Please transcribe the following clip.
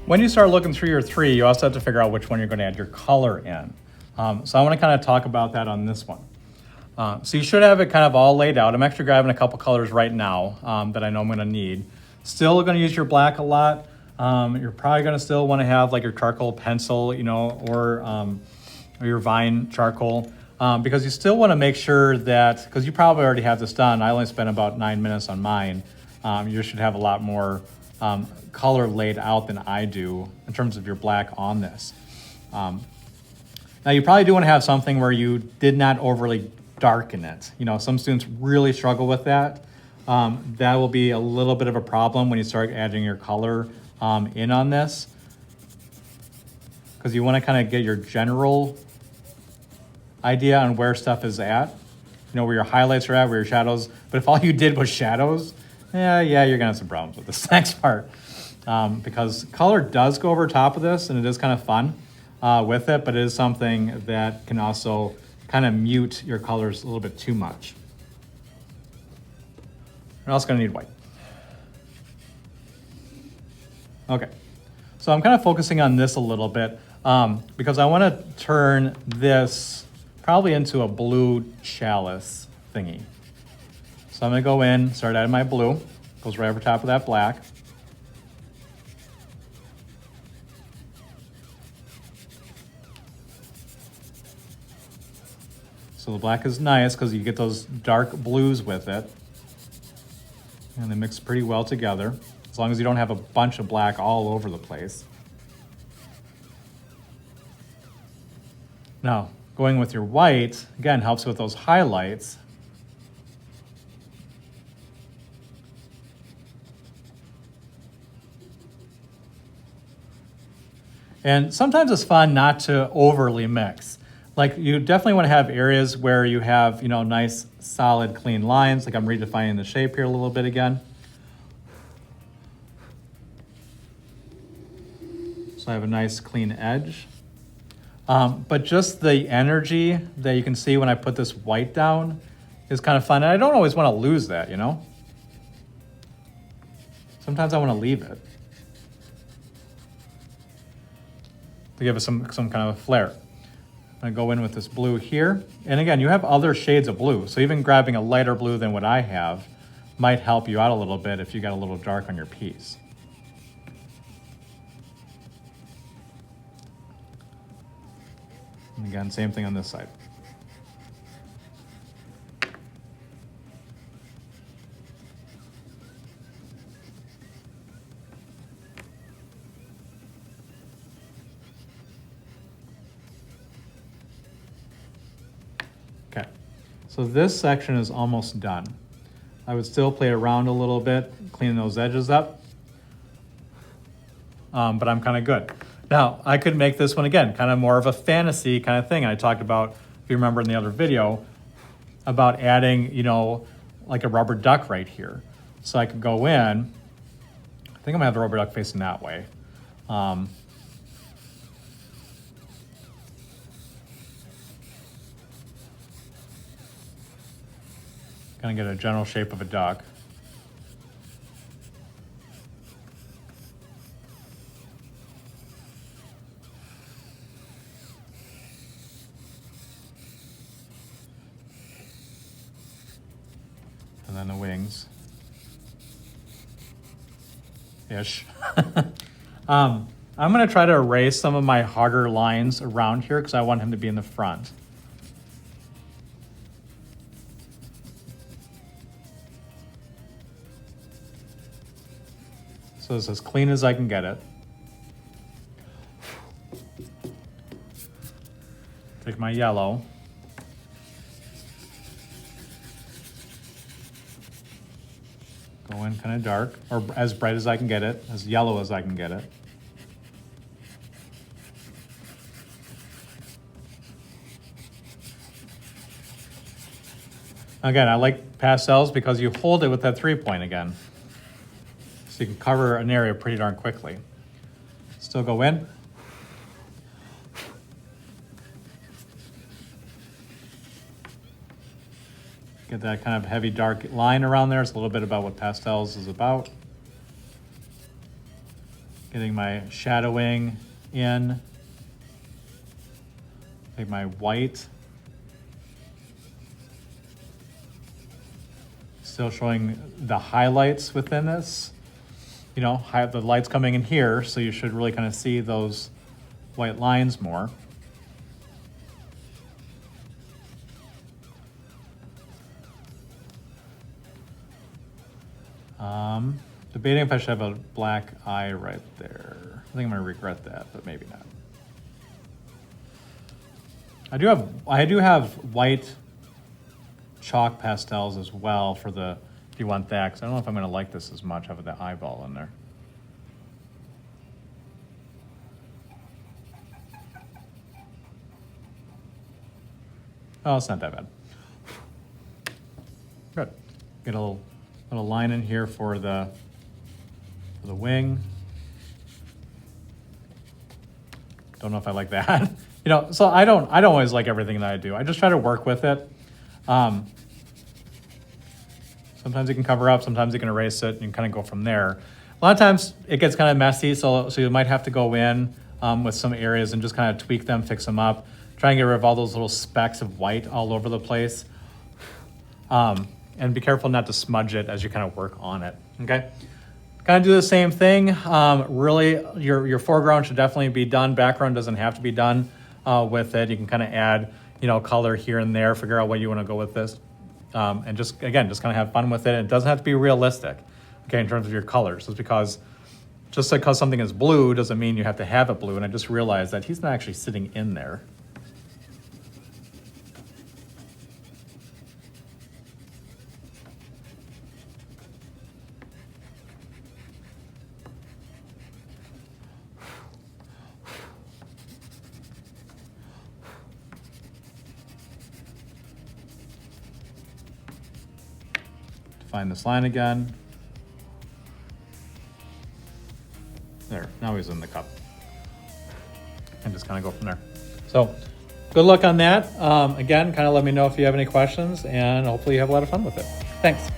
When you start looking through your three, you also have to figure out which one you're going to add your color in. So I want to kind of talk about that on this one. So you should have it kind of all laid out. I'm actually grabbing a couple colors right now that I know I'm going to need. Still going to use your black a lot. You're probably going to still want to have like your charcoal pencil, or your Vine charcoal, because you still want to make sure that, because you probably already have this done. I only spent about 9 minutes on mine. You should have a lot more color laid out than I do in terms of your black on this. Now you probably do want to have something where you did not overly darken it. Some students really struggle with that. That will be a little bit of a problem when you start adding your color in on this, because you want to kind of get your general idea on where stuff is at, where your highlights are at, where your shadows. But if all you did was shadows, yeah, you're gonna have some problems with this next part, because color does go over top of this, and it is kind of fun with it, but it is something that can also kind of mute your colors a little bit too much. You're also gonna need white. Okay, so I'm kind of focusing on this a little bit because I want to turn this probably into a blue chalice thingy. So I'm gonna go in, start adding my blue, goes right over top of that black. So the black is nice because you get those dark blues with it, and they mix pretty well together, as long as you don't have a bunch of black all over the place. Now, going with your white, again, helps with those highlights. And sometimes it's fun not to overly mix. Like, you definitely want to have areas where you have, nice, solid, clean lines. Like, I'm redefining the shape here a little bit again. So I have a nice clean edge. But just the energy that you can see when I put this white down is kind of fun. And I don't always want to lose that, Sometimes I want to leave it to give it some kind of a flare. I'm gonna go in with this blue here. And again, you have other shades of blue. So even grabbing a lighter blue than what I have might help you out a little bit if you got a little dark on your piece. And again, same thing on this side. Okay, so this section is almost done. I would still play around a little bit, cleaning those edges up, but I'm kind of good. Now, I could make this one, again, kind of more of a fantasy kind of thing. I talked about, if you remember in the other video, about adding, like a rubber duck right here. So I could go in, I think I'm gonna have the rubber duck facing that way. Gonna get a general shape of a duck. And then the wings. Ish. I'm gonna try to erase some of my harder lines around here because I want him to be in the front. So it's as clean as I can get it. Take my yellow. Go in kind of dark, or as bright as I can get it, as yellow as I can get it. Again, I like pastels because you hold it with that 3-point again. So you can cover an area pretty darn quickly. Still go in. Get that kind of heavy dark line around there. It's a little bit about what pastels is about. Getting my shadowing in. Take my white. Still showing the highlights within this. You know, the light's coming in here, so you should really kind of see those white lines more. Debating if I should have a black eye right there. I think I'm gonna regret that, but maybe not. I do have white chalk pastels as well for the, if you want that, because I don't know if I'm gonna like this as much, having the eyeball in there. Oh, it's not that bad. Good. Get a little line in here for the wing. Don't know if I like that. You know, so I don't always like everything that I do. I just try to work with it. Sometimes you can cover up, sometimes you can erase it, and you can kind of go from there. A lot of times it gets kind of messy, so you might have to go in with some areas and just kind of tweak them, fix them up, try and get rid of all those little specks of white all over the place. And be careful not to smudge it as you kind of work on it, okay? Kind of do the same thing. Really, your foreground should definitely be done. Background doesn't have to be done with it. You can kind of add, you know, color here and there, figure out what you want to go with this. And just kind of have fun with it. It doesn't have to be realistic, okay, in terms of your colors. Just because something is blue doesn't mean you have to have it blue. And I just realized that he's not actually sitting in there. Find this line again. There, now he's in the cup. And just kind of go from there. So good luck on that. Again, kind of let me know if you have any questions, and hopefully you have a lot of fun with it. Thanks.